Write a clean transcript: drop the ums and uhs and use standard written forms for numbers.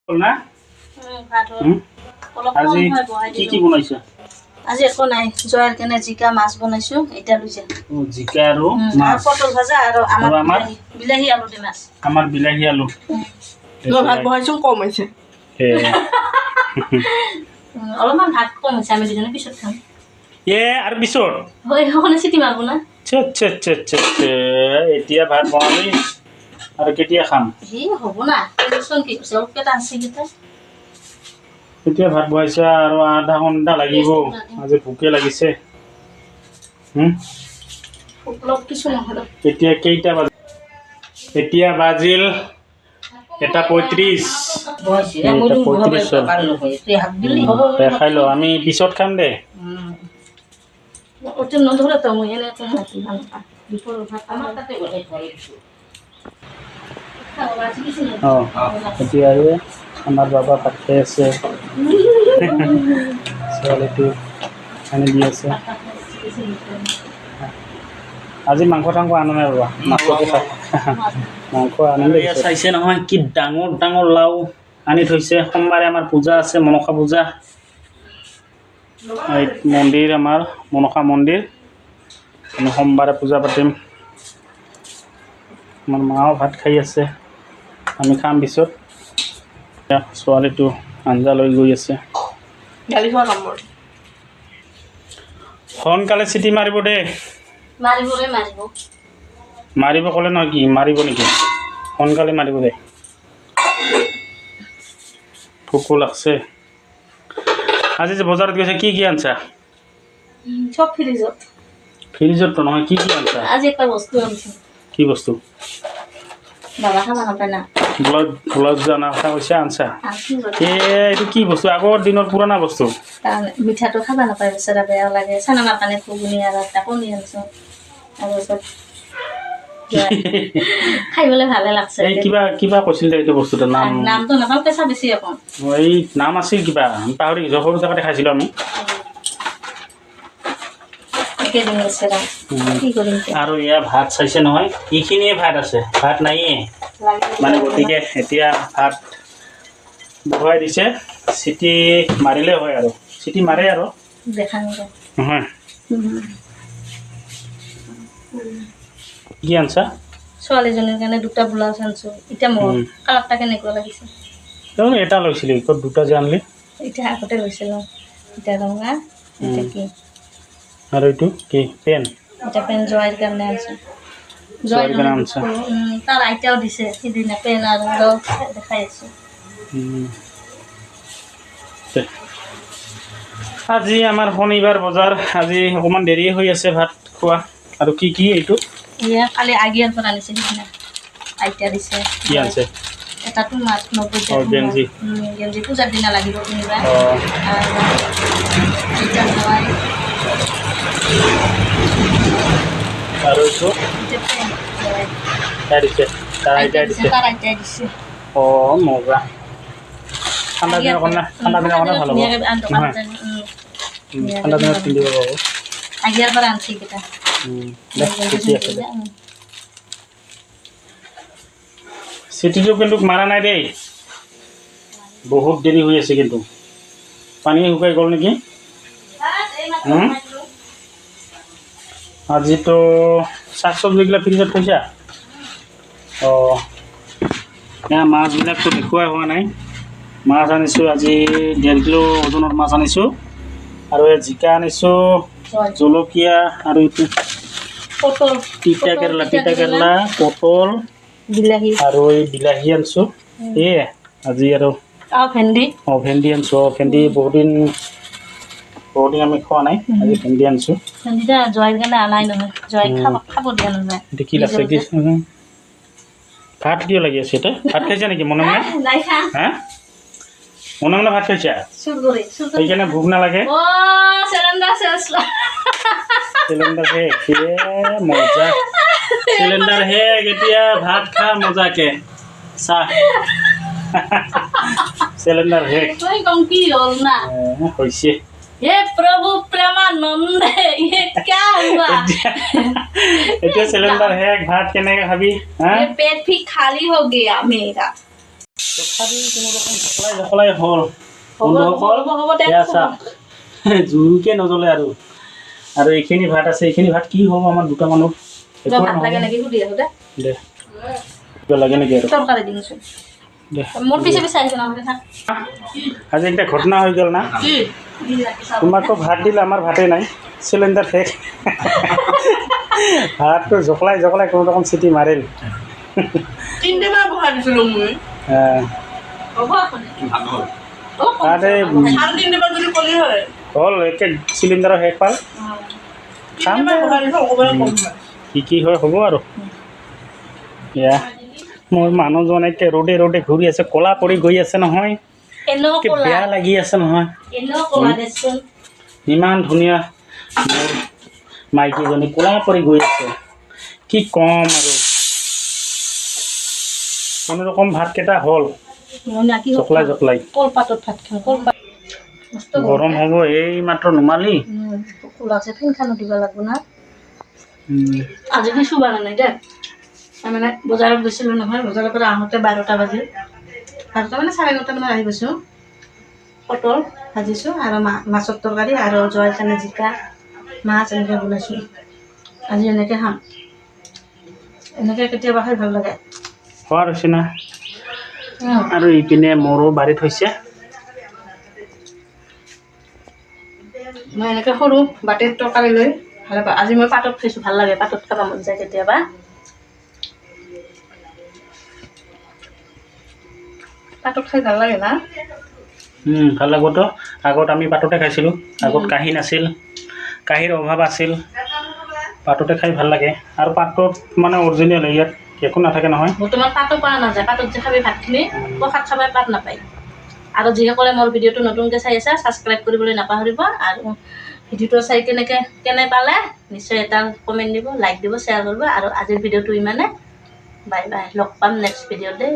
না আজি কি কি বনাইছা? আজি একো নাই, জয়াৰ কাৰণে জিকা মাছ বনাইছো। এটা লৈ যা। জিকা আৰু মাছ, পটল ভাজা আৰু আমাৰ বিলাহী আলু দি মাছ। আমাৰ বিলাহী আলু। ভাত বহাইছো কম হৈছে। অলপমান ভাত কম হৈছে, আমি দুজনে পিছত খাম। আৰু পিছত হয়, সকলোৱে চিটি মাৰব না। এতিয়া ভাত বনালি আৰু কেতিয়া খাম? হ'ব না, চোন কি কৈছে অলপ কেইটা আছে কেইটা। এতিয়া ভাত বহাইছা আৰু আধা ঘণ্টা লাগিব। আজি ভোকে লাগিছে। কিছু নহ'লে এতিয়া কেইটা বাজিল? এতিয়া বাজিল 1:35। খাই ল, আমি পিছত খাম দে। নধৰে তো মই এনে এতিয়া আমাৰ বাবা ভাত খাই আছে, ছোৱালীটো আনি দি আছে। আজি মাংস টাংস আনা নাই বাবা, মাংস আনিলে চাইছে নহয় কি ডাঙৰ ডাঙৰ লাও আনি থৈছে। সোমবাৰে আমাৰ পূজা আছে, মনসা পূজা। এই মন্দিৰ আমাৰ মনসা মন্দিৰ, আমি সোমবাৰে পূজা পাতিম। আমাৰ মাও ভাত খাই আছে, আমি খাম পিছত। ছোৱালীটো আঞ্জা লৈ গৈ আছে। গালি খোৱা নম্বৰ সোনকালে চিটি মাৰিব দেই। মাৰিব ক'লে নহয় কি মাৰিব নেকি? সোনকালে মাৰিব দে, ভোকো লাগছে। আজি যে বজাৰত গৈছে কি কি আনছা? চব ফ্ৰিজত। ফ্ৰিজততো নহয়, কি কি আনছা? আজি একটা বস্তু আনছো। কি বস্তু? বাবা খাবা নাপায় না। ব্লাউজ আনা কথা কৈছে, আনছা? এইটো কি বস্তু? আগৰ দিনৰ পুৰণা বস্তু। মিঠাটো খাবা নাপায়, বেচেৰা বেয়া লাগে। চানামাৰ কাৰণে ঘুগুনি আৰু এটা কণী আনছো। তাৰপিছত খাইবলৈ ভালে লাগছে। এই কিবা কৈছিল এইটো বস্তুটোৰ নাম? নামটো নাপাওঁ, পেচা বেছি অকণ। এই নাম আছিল কিবা, পাহৰি গৈছোঁ। সৰু জেগাতে খাইছিলোঁ আমি। আৰু এয়া ভাত চাইছে নহয়, এইখিনিয়ে ভাত আছে, ভাত নাইয়ে মানে। গতিকে এতিয়া ভাত বহাই দিছে, চিটি মাৰিলে হয় আৰু। চিটি মাৰে আৰু নহয়। কি আনছা? ছোৱালীজনীৰ কাৰণে দুটা ব্লাউজ আনছো। এতিয়া মোৰ কালাৰটা কেনেকুৱা লাগিছে? তাৰমানে এটা লৈছিলি, ক'ত দুটা যে আনলি? এতিয়া আগতে লৈছিলোঁ, এতিয়া ৰঙা, এতিয়া কি আৰু এইটো কি পেন? এটা পেন জয়াৰ কাৰণে আনছো। জয়াৰ কাৰণে আনছা? তাৰ আইতাও দিছে সিদিনা পেন আৰু ব্লাউজ দেখাই আছোঁ। আজি আমাৰ শনিবাৰ বজাৰ, আজি অকণমান দেৰি হৈ আছে ভাত খোৱা। আৰু কি কি এইটো? কালি আগিয়াৰ পৰা আনিছে, সিদিনা আইতা দিছে। কি আনছে? এটাতো মাছ 90 গেঞ্জি গেঞ্জি পূজাৰ দিনা লাগিব কিনিবা। আৰু এইটো তাৰ আইতাই দিছে। মজা। ঠাণ্ডা দিনৰ কাৰণে ভাল হ'ব নহয়? ঠাণ্ডা দিনত পিন্ধিব পাব। আগিয়াৰ পৰা আনছি কেইটা। চিটিটো কিন্তু মাৰা নাই দেই, বহুত দেৰি হৈ আছে কিন্তু। পানী শুকাই গ'ল নেকি? আজিতো শাক চব্জিবিলাক ফ্ৰিজত থৈছা? এয়া মাছবিলাকতো দেখুৱাই হোৱা নাই। মাছ আনিছোঁ আজি 1.5 কিলো ওজনৰ মাছ আনিছোঁ। আৰু এই জিকা আনিছোঁ, জলকীয়া আৰু এইটো তিতা কেৰেলা, পটল, বিলাহী আৰু এই বিলাহী আনিছোঁ। সেয়ে আজি আৰু ভেন্দি আনিছোঁ। ভেন্দি বহুত দিন আমি খোৱা নাই, আজি ভেন্দি আনিছোঁ। ভেন্দিটা জয়াৰ কাৰণে আনাই নহয়, জয়াই খাব দিয়া নাযায়। এইটো কি লাগছে? কি ভাত কিয় লাগি আছে? এতিয়া ভাত খাইছা নেকি মনে মনে? হা, মনে মনে ভাত খাইছা? সেইকাৰণে ভোক নালাগে? চিলিণ্ডাৰ শেষ, মজা। চিলিণ্ডাৰ শেষ, এতিয়া ভাত খা মজাকে। চাহ চিলিণ্ডাৰ শেষ হৈছে। हे प्रभु प्रेमानंद ये क्या हुआ? এতিয়া চিলিণ্ডাৰ শেষ, ভাত কেনেকৈ খাবি? ये पेट भी खाली हो गया मेरा। তথাপি কোনো ৰকম জখলাই হ'ল হ'ব দে এয়া চাওক জোৰকৈ নজ্বলে আৰু এইখিনি ভাত আছে এইখিনি ভাত কি হ'ব আমাৰ দুটা মানুহ তই ভাত লাগে নেকি সুধি আছো দে দে কিবা লাগে নেকি আৰু তৰকাৰী দিছোন দে মোৰ পিছে পিছে আহিছে নহ'লে থাক আজি একটা ঘটনা হৈ গ'ল না তোমাকতো ভাত দিলে আমাৰ ভাতেই নাই চিলিণ্ডাৰ শেষ ভাতটো জখলাই কোনো ৰকম চিটি মাৰিল 3 বাৰ বহাই দিছিলোঁ মই হ'ব আপুনি তাতে আৰু 3 বাৰ যদি কলি হয় হ'ল একে চিলিণ্ডাৰৰ শেষ পাল 3 বাৰ বহাই দিছোঁ অকণমান কম হয় কি হয় হ'ব আৰু এয়া মোৰ মানুহজন একে ৰ'দে ঘূৰি আছে ক'লা পৰি গৈ আছে নহয় এনেও একে ক'লা বেয়া লাগি আছে নহয় এনেও ক'লা দেচোন ইমান ধুনীয়া মোৰ মাইকীজনী ক'লা পৰি গৈ আছে কি ক'ম আৰু কোনো ৰকম ভাতকেইটা হ'ল জখলাই কলপাতত ভাত খাওঁ কলপাত গৰম হ'ব এই মাত্ৰ নুমালি ওলাইছে ফেনখানো দিব লাগিব না আজি কিছু বানা নাই দে মানে বজাৰত গৈছিলোঁ নহয় বজাৰৰ পৰা আহোঁতে 12টা বাজিল 12টা মানে 9:30 মানত আহি পাইছোঁ পটল ভাজিছোঁ আৰু মাছৰ তৰকাৰী আৰু জোৱাৰ কাৰণে জিকা মাছ এনেকৈ বনাইছোঁ আজি এনেকৈ খাম এনেকৈ কেতিয়াবা খাই ভাল লাগে খোৱাৰ হৈছে না আৰু ইপিনে মোৰো বাৰীত হৈছে মই এনেকৈ সৰু বাটিৰ তৰকাৰী লৈ ভাল পাওঁ আজি মই পাতত খাইছোঁ ভাল লাগে পাতত খাব মন যায় কেতিয়াবা পাতত খাই ভাল লাগে না ভাল লাগবতো আগত আমি পাততে খাইছিলোঁ আগত কাঁহী নাছিল কাঁহীৰ অভাৱ আছিল পাততে খাই ভাল লাগে আৰু পাতত মানে অৰিজিনেল ইয়াত একো নাথাকে নহয় বৰ্তমান পাতো পোৱা নাযায় পাতত যে খাবি ভাতখিনি প্ৰসাদ খাবই পাত নাপায় আৰু যিসকলে মোৰ ভিডিঅ'টো নতুনকৈ চাই আছে ছাবস্ক্ৰাইব কৰিবলৈ নাপাহৰিব আৰু ভিডিঅ'টো চাই কেনে পালে নিশ্চয় এটা কমেণ্ট দিব লাইক দিব শ্বেয়াৰ কৰিব আৰু আজিৰ ভিডিঅ'টো ইমানে বাই বাই লগ পাম নেক্সট ভিডিঅ'ত দেই